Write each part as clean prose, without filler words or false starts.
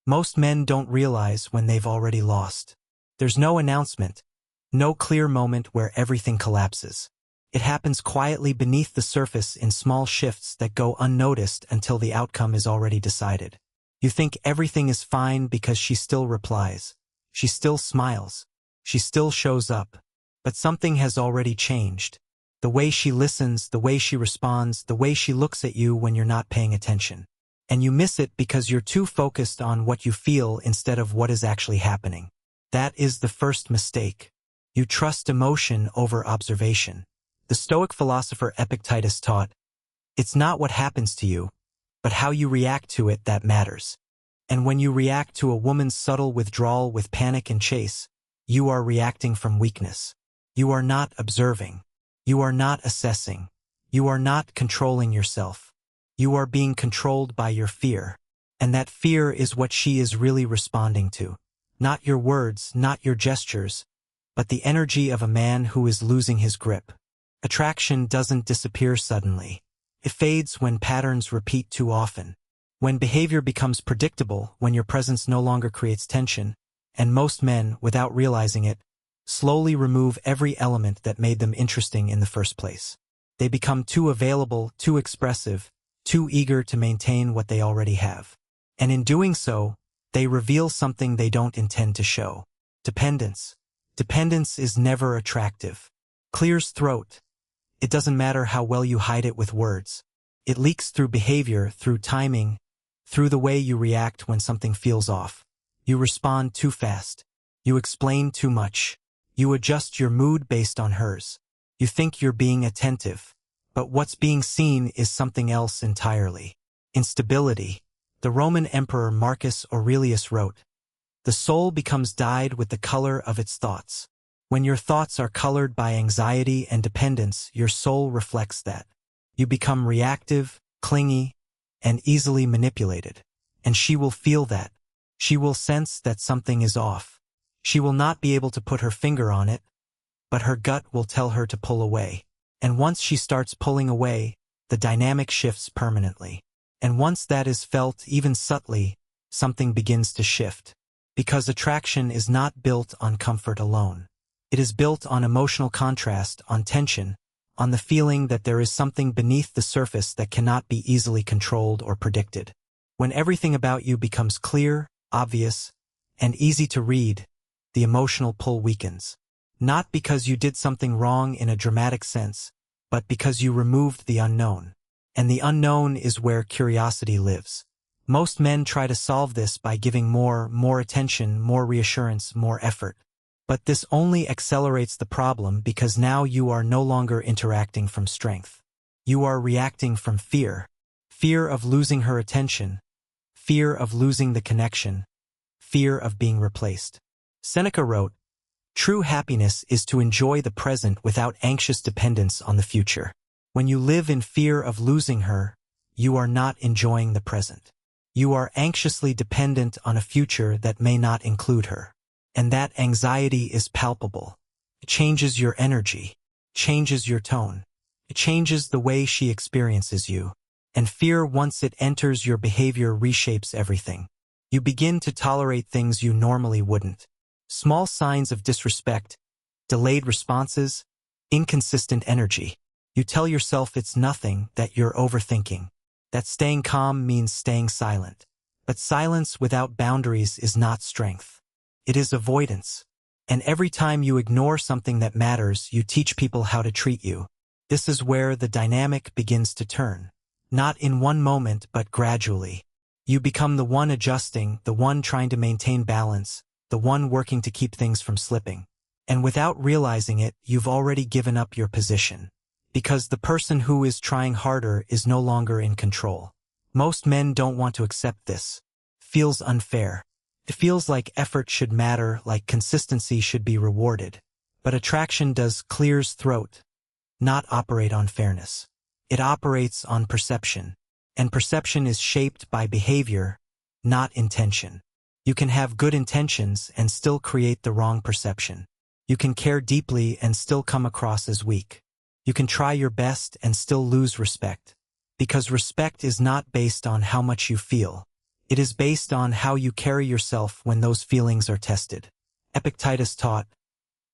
Most men don't realize when they've already lost. There's no announcement, no clear moment where everything collapses. It happens quietly beneath the surface in small shifts that go unnoticed until the outcome is already decided. You think everything is fine because she still replies. She still smiles. She still shows up. But something has already changed. The way she listens, the way she responds, the way she looks at you when you're not paying attention. And you miss it because you're too focused on what you feel instead of what is actually happening. That is the first mistake. You trust emotion over observation. The Stoic philosopher Epictetus taught, "It's not what happens to you, but how you react to it that matters." And when you react to a woman's subtle withdrawal with panic and chase, you are reacting from weakness. You are not observing. You are not assessing. You are not controlling yourself. You are being controlled by your fear. And that fear is what she is really responding to. Not your words, not your gestures, but the energy of a man who is losing his grip. Attraction doesn't disappear suddenly. It fades when patterns repeat too often. When behavior becomes predictable, when your presence no longer creates tension, and most men, without realizing it, slowly remove every element that made them interesting in the first place. They become too available, too expressive, too eager to maintain what they already have. And in doing so, they reveal something they don't intend to show. Dependence. Dependence is never attractive. Clears throat. It doesn't matter how well you hide it with words. It leaks through behavior, through timing, through the way you react when something feels off. You respond too fast. You explain too much. You adjust your mood based on hers. You think you're being attentive, but what's being seen is something else entirely. Instability. The Roman Emperor Marcus Aurelius wrote, "The soul becomes dyed with the color of its thoughts." When your thoughts are colored by anxiety and dependence, your soul reflects that. You become reactive, clingy, and easily manipulated. And she will feel that. She will sense that something is off. She will not be able to put her finger on it, but her gut will tell her to pull away. And once she starts pulling away, the dynamic shifts permanently. And once that is felt, even subtly, something begins to shift. Because attraction is not built on comfort alone. It is built on emotional contrast, on tension, on the feeling that there is something beneath the surface that cannot be easily controlled or predicted. When everything about you becomes clear, obvious, and easy to read, the emotional pull weakens. Not because you did something wrong in a dramatic sense, but because you removed the unknown. And the unknown is where curiosity lives. Most men try to solve this by giving more attention, more reassurance, more effort. But this only accelerates the problem because now you are no longer interacting from strength. You are reacting from fear. Fear of losing her attention. Fear of losing the connection. Fear of being replaced. Seneca wrote, "True happiness is to enjoy the present without anxious dependence on the future." When you live in fear of losing her, you are not enjoying the present. You are anxiously dependent on a future that may not include her. And that anxiety is palpable. It changes your energy, changes your tone. It changes the way she experiences you. And fear, once it enters your behavior, reshapes everything. You begin to tolerate things you normally wouldn't. Small signs of disrespect, delayed responses, inconsistent energy. You tell yourself it's nothing, that you're overthinking, that staying calm means staying silent. But silence without boundaries is not strength. It is avoidance. And every time you ignore something that matters, you teach people how to treat you. This is where the dynamic begins to turn. Not in one moment, but gradually. You become the one adjusting, the one trying to maintain balance, the one working to keep things from slipping. And without realizing it, you've already given up your position. Because the person who is trying harder is no longer in control. Most men don't want to accept this. It feels unfair. It feels like effort should matter, like consistency should be rewarded. But attraction does clears throat, not operate on fairness. It operates on perception. And perception is shaped by behavior, not intention. You can have good intentions and still create the wrong perception. You can care deeply and still come across as weak. You can try your best and still lose respect. Because respect is not based on how much you feel. It is based on how you carry yourself when those feelings are tested. Epictetus taught,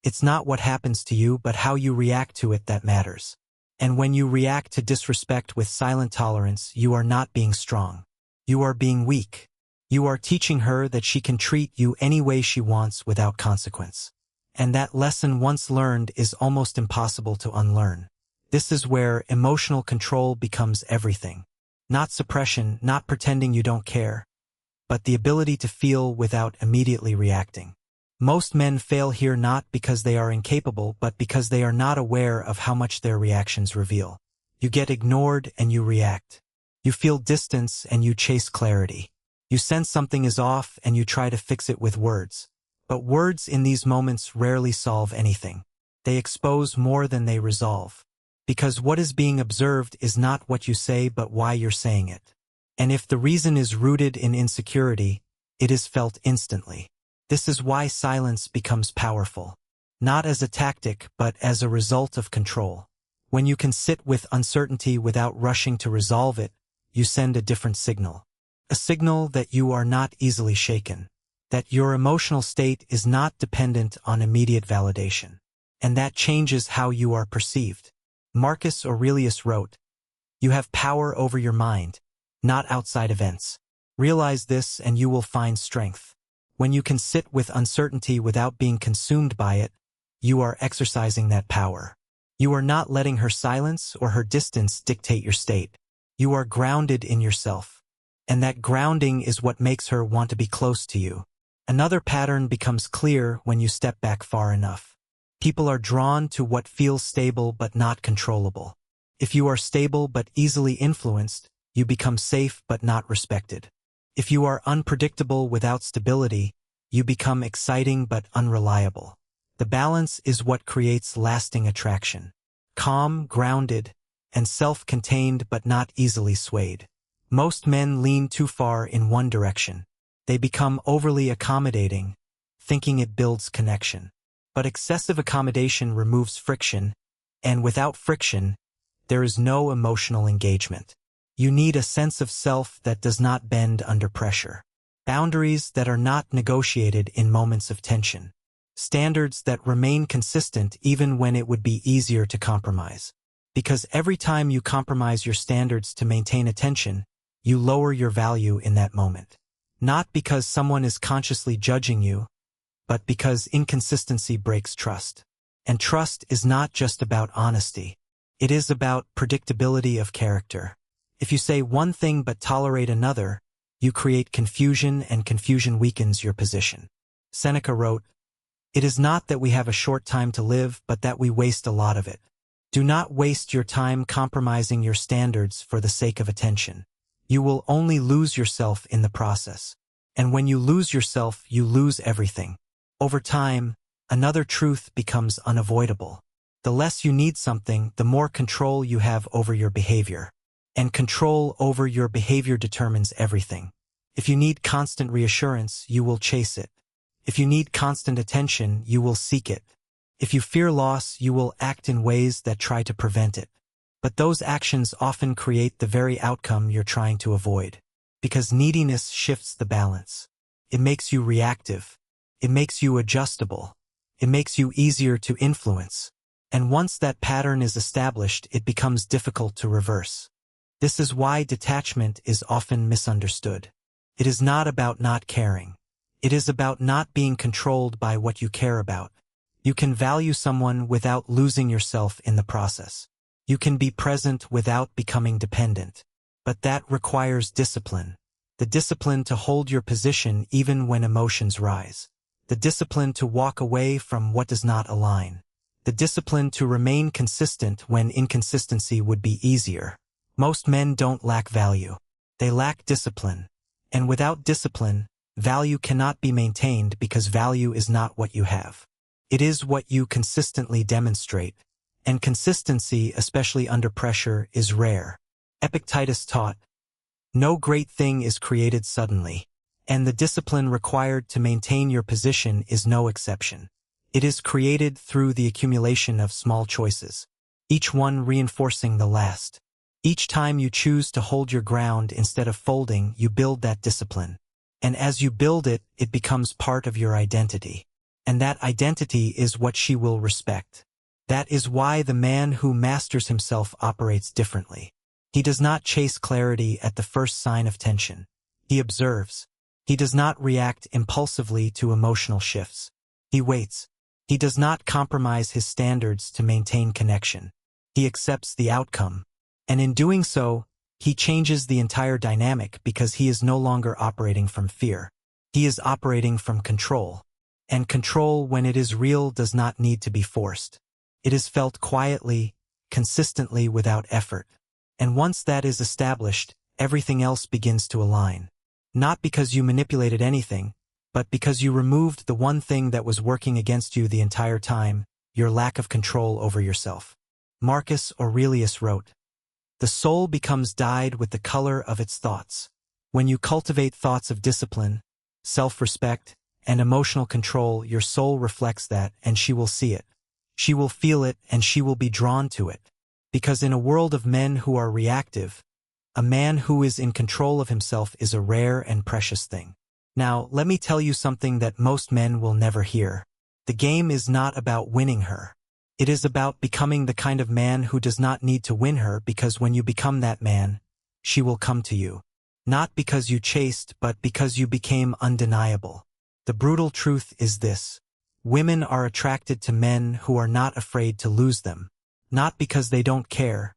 "It's not what happens to you but how you react to it that matters." And when you react to disrespect with silent tolerance, you are not being strong. You are being weak. You are teaching her that she can treat you any way she wants without consequence. And that lesson once learned is almost impossible to unlearn. This is where emotional control becomes everything. Not suppression, not pretending you don't care, but the ability to feel without immediately reacting. Most men fail here not because they are incapable, but because they are not aware of how much their reactions reveal. You get ignored and you react. You feel distance and you chase clarity. You sense something is off and you try to fix it with words. But words in these moments rarely solve anything. They expose more than they resolve. Because what is being observed is not what you say but why you're saying it. And if the reason is rooted in insecurity, it is felt instantly. This is why silence becomes powerful. Not as a tactic but as a result of control. When you can sit with uncertainty without rushing to resolve it, you send a different signal. A signal that you are not easily shaken. That your emotional state is not dependent on immediate validation. And that changes how you are perceived. Marcus Aurelius wrote, "You have power over your mind, not outside events. Realize this and you will find strength." When you can sit with uncertainty without being consumed by it, you are exercising that power. You are not letting her silence or her distance dictate your state. You are grounded in yourself. And that grounding is what makes her want to be close to you. Another pattern becomes clear when you step back far enough. People are drawn to what feels stable but not controllable. If you are stable but easily influenced, you become safe but not respected. If you are unpredictable without stability, you become exciting but unreliable. The balance is what creates lasting attraction. Calm, grounded, and self-contained but not easily swayed. Most men lean too far in one direction. They become overly accommodating, thinking it builds connection. But excessive accommodation removes friction, and without friction, there is no emotional engagement. You need a sense of self that does not bend under pressure. Boundaries that are not negotiated in moments of tension. Standards that remain consistent even when it would be easier to compromise. Because every time you compromise your standards to maintain attention, you lower your value in that moment. Not because someone is consciously judging you, but because inconsistency breaks trust. And trust is not just about honesty. It is about predictability of character. If you say one thing but tolerate another, you create confusion and confusion weakens your position. Seneca wrote, "It is not that we have a short time to live but that we waste a lot of it." Do not waste your time compromising your standards for the sake of attention. You will only lose yourself in the process. And when you lose yourself, you lose everything. Over time, another truth becomes unavoidable. The less you need something, the more control you have over your behavior. And control over your behavior determines everything. If you need constant reassurance, you will chase it. If you need constant attention, you will seek it. If you fear loss, you will act in ways that try to prevent it. But those actions often create the very outcome you're trying to avoid. Because neediness shifts the balance. It makes you reactive. It makes you adjustable. It makes you easier to influence. And once that pattern is established, it becomes difficult to reverse. This is why detachment is often misunderstood. It is not about not caring. It is about not being controlled by what you care about. You can value someone without losing yourself in the process. You can be present without becoming dependent. But that requires discipline. The discipline to hold your position even when emotions rise. The discipline to walk away from what does not align. The discipline to remain consistent when inconsistency would be easier. Most men don't lack value. They lack discipline. And without discipline, value cannot be maintained because value is not what you have. It is what you consistently demonstrate. And consistency, especially under pressure, is rare. Epictetus taught, "No great thing is created suddenly, and the discipline required to maintain your position is no exception. It is created through the accumulation of small choices, each one reinforcing the last." Each time you choose to hold your ground instead of folding, you build that discipline. And as you build it, it becomes part of your identity. And that identity is what she will respect. That is why the man who masters himself operates differently. He does not chase clarity at the first sign of tension. He observes. He does not react impulsively to emotional shifts. He waits. He does not compromise his standards to maintain connection. He accepts the outcome. And in doing so, he changes the entire dynamic because he is no longer operating from fear. He is operating from control. And control, when it is real, does not need to be forced. It is felt quietly, consistently, without effort. And once that is established, everything else begins to align. Not because you manipulated anything, but because you removed the one thing that was working against you the entire time, your lack of control over yourself. Marcus Aurelius wrote, "The soul becomes dyed with the color of its thoughts." When you cultivate thoughts of discipline, self-respect, and emotional control, your soul reflects that, and she will see it. She will feel it, and she will be drawn to it. Because in a world of men who are reactive, a man who is in control of himself is a rare and precious thing. Now, let me tell you something that most men will never hear. The game is not about winning her. It is about becoming the kind of man who does not need to win her, because when you become that man, she will come to you. Not because you chased, but because you became undeniable. The brutal truth is this: women are attracted to men who are not afraid to lose them. Not because they don't care,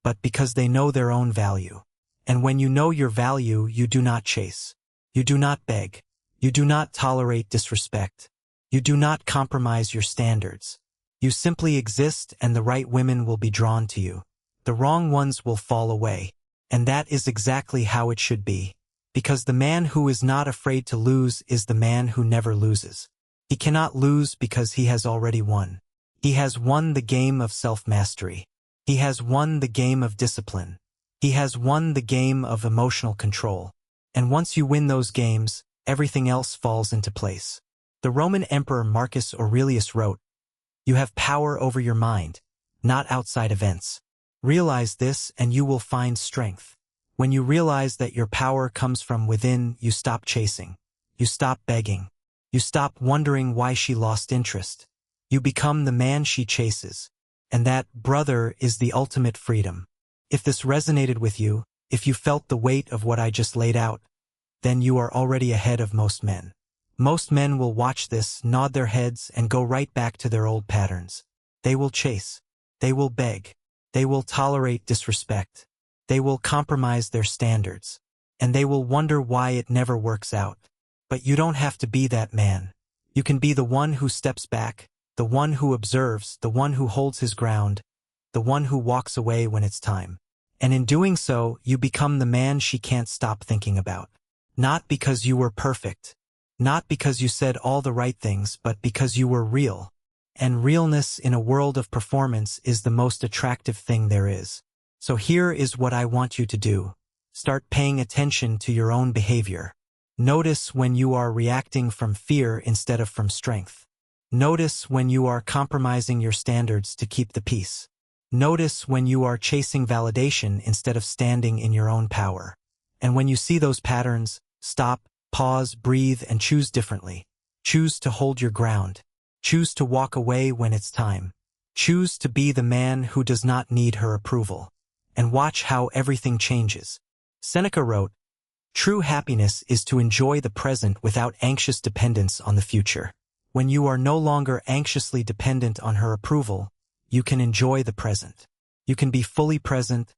but because they know their own value. And when you know your value, you do not chase. You do not beg. You do not tolerate disrespect. You do not compromise your standards. You simply exist, and the right women will be drawn to you. The wrong ones will fall away. And that is exactly how it should be. Because the man who is not afraid to lose is the man who never loses. He cannot lose because he has already won. He has won the game of self-mastery. He has won the game of discipline. He has won the game of emotional control. And once you win those games, everything else falls into place. The Roman Emperor Marcus Aurelius wrote, "You have power over your mind, not outside events. Realize this and you will find strength." When you realize that your power comes from within, you stop chasing. You stop begging. You stop wondering why she lost interest. You become the man she chases. And that, brother, is the ultimate freedom. If this resonated with you, if you felt the weight of what I just laid out, then you are already ahead of most men. Most men will watch this, nod their heads, and go right back to their old patterns. They will chase. They will beg. They will tolerate disrespect. They will compromise their standards. And they will wonder why it never works out. But you don't have to be that man. You can be the one who steps back, the one who observes, the one who holds his ground, the one who walks away when it's time. And in doing so, you become the man she can't stop thinking about. Not because you were perfect. Not because you said all the right things, but because you were real. And realness in a world of performance is the most attractive thing there is. So here is what I want you to do. Start paying attention to your own behavior. Notice when you are reacting from fear instead of from strength. Notice when you are compromising your standards to keep the peace. Notice when you are chasing validation instead of standing in your own power. And when you see those patterns, stop, pause, breathe, and choose differently. Choose to hold your ground. Choose to walk away when it's time. Choose to be the man who does not need her approval. And watch how everything changes. Seneca wrote, "True happiness is to enjoy the present without anxious dependence on the future." When you are no longer anxiously dependent on her approval, you can enjoy the present. You can be fully present,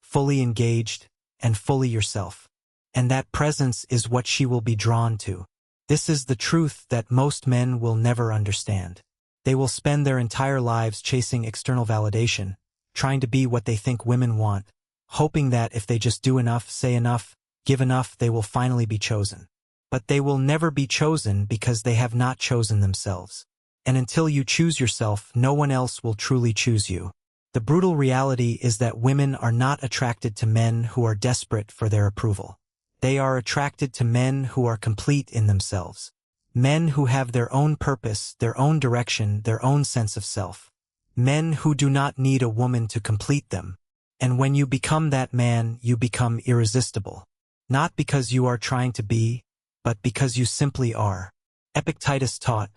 fully engaged, and fully yourself. And that presence is what she will be drawn to. This is the truth that most men will never understand. They will spend their entire lives chasing external validation, trying to be what they think women want, hoping that if they just do enough, say enough, give enough, they will finally be chosen. But they will never be chosen because they have not chosen themselves. And until you choose yourself, no one else will truly choose you. The brutal reality is that women are not attracted to men who are desperate for their approval. They are attracted to men who are complete in themselves. Men who have their own purpose, their own direction, their own sense of self. Men who do not need a woman to complete them. And when you become that man, you become irresistible. Not because you are trying to be, but because you simply are. Epictetus taught,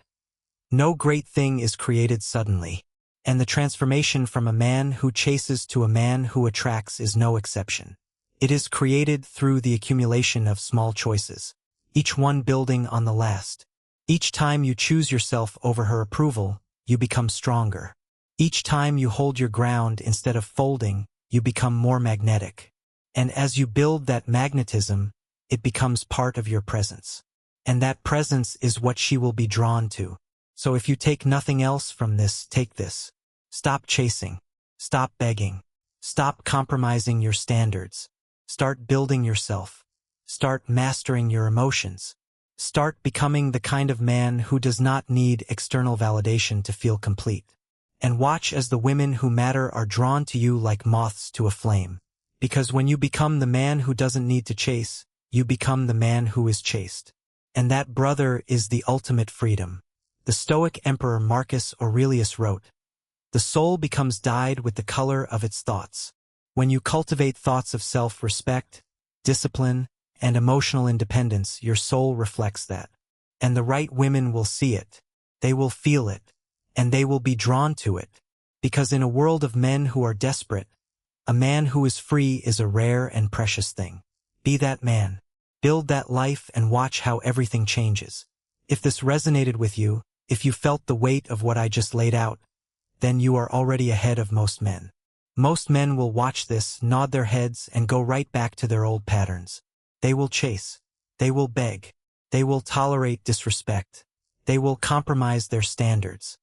"No great thing is created suddenly." And the transformation from a man who chases to a man who attracts is no exception. It is created through the accumulation of small choices, each one building on the last. Each time you choose yourself over her approval, you become stronger. Each time you hold your ground instead of folding, you become more magnetic. And as you build that magnetism, it becomes part of your presence. And that presence is what she will be drawn to. So if you take nothing else from this, take this. Stop chasing. Stop begging. Stop compromising your standards. Start building yourself. Start mastering your emotions. Start becoming the kind of man who does not need external validation to feel complete. And watch as the women who matter are drawn to you like moths to a flame. Because when you become the man who doesn't need to chase, you become the man who is chased. And that, brother, is the ultimate freedom. The Stoic emperor Marcus Aurelius wrote, "The soul becomes dyed with the color of its thoughts." When you cultivate thoughts of self-respect, discipline, and emotional independence, your soul reflects that. And the right women will see it. They will feel it. And they will be drawn to it. Because in a world of men who are desperate, a man who is free is a rare and precious thing. Be that man. Build that life and watch how everything changes. If this resonated with you, if you felt the weight of what I just laid out, then you are already ahead of most men. Most men will watch this, nod their heads, and go right back to their old patterns. They will chase. They will beg. They will tolerate disrespect. They will compromise their standards.